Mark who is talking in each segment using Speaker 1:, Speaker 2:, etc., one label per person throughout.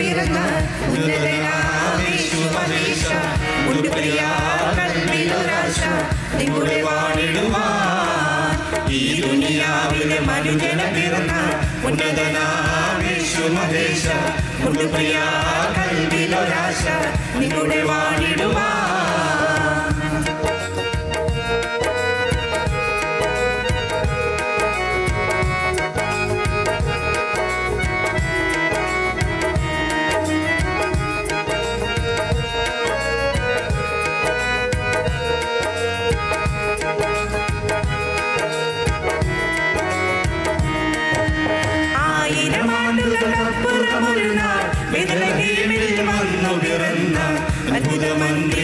Speaker 1: പിറന്ന ഉന്നതനാമേശു മഹേശ ഉണ്ട് പ്രിയ കൽവിലൊരാശ നിങ്ങളുടെ വാണിടുവാൻ ഈ ദുനിയാവിലെ മനുജന പിറന്ന ഉന്നതനാമേശു മഹേശ ഉണ്ട് പ്രിയ കൽവിലൊരാശ നിങ്ങളുടെ വാണിടുവാൻ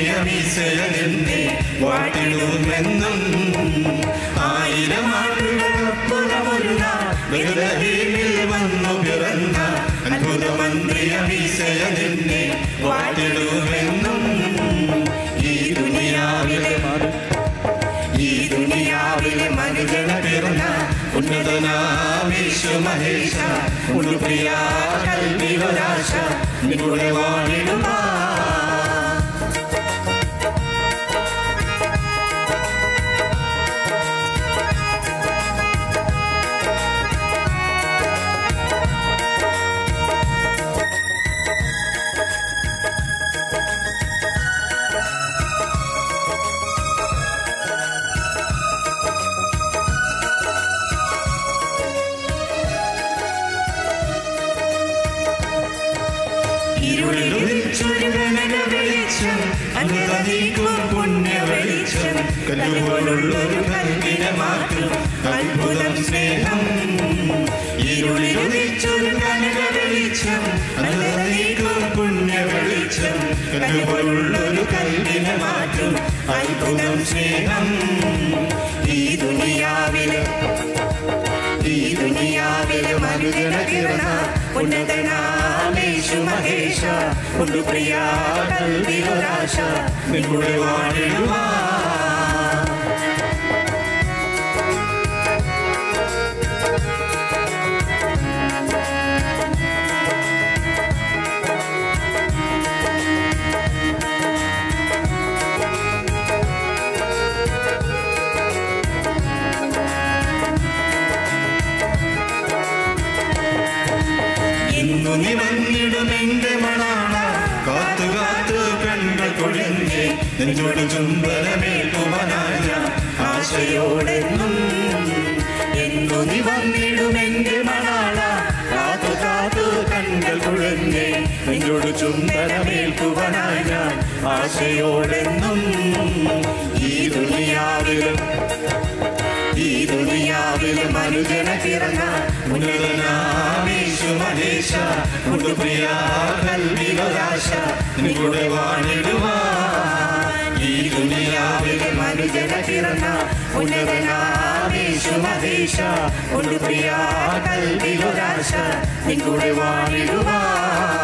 Speaker 1: അത്ഭുതമന്ത്രിയമീശയനെന്നെ വാഴ്ത്തിടുമെന്നും 1000 ആണ്ടുകൾക്കപ്പുറമൊരു നാൾ ബേത്ലഹേമിൽ വന്നു പിറന്ന അത്ഭുതമന്ത്രിയമീശയനെന്നെ വാഴ്ത്തിടുമെന്നും ഈ ദുനിയാവിലെ മനുജന പിറന്ന ഉന്നതനാമേശു മഹേശ ഉണ്ട് പ്രിയ കൽവിലൊരാശ നിങ്ങളുടെ വാണിടുവാൻ പുണ്യവെളിച്ചം കല്ലുപോലുള്ളൊരു കൽവിനെ മാറ്റും അത്ഭുതം സ്നേഹം ഇരുളിലൊളിച്ചൊരു കനക വെളിച്ചം അനന്തനീക്കും പുണ്യവെളിച്ചം കല്ലുപോലുള്ളൊരു കൽവിനെ മാറ്റും അത്ഭുതം സ്നേഹം ഈ ദുനിയാവിലെ മനുജന പിറന്ന ഉന്നതനാമേശു മഹേശ ഉണ്ട് പ്രിയ കൽവിലൊരാശ നിങ്ങളുടെ വാണിടുവാൻ നീ വന്നിടുമെന്റെ മണാള കാത്തു കാത്തു കണ്ണുകൾ കൊഴിഞ്ഞ് നെഞ്ചോട് ചുംബനമേൽക്കുവാനായ ആശയോടെന്നും എന്നു നീ വന്നിടുമെന്റെ മണാള കാത്തു കാത്തു കണ്ണുകൾ കൊഴിഞ്ഞ് നെഞ്ചോട് ചുംബനമേൽക്കുവാനായ ആശയോടെന്നും ഈ ദുനിയാവിലെ മനുജന പിറന്ന ഉന്നതനാമേശു മഹേശ ഉണ്ട് പ്രിയ കൽവിലൊരാശ നിങ്ങളുടെ വാണിടുവാൻ ഈ ദുനിയാവിലെ മനുജന പിറന്ന ഉന്നതനാമേശു മഹേശ ഉണ്ട് പ്രിയ കൽവിലൊരാശ നിങ്ങളുടെ വാണിടുവാൻ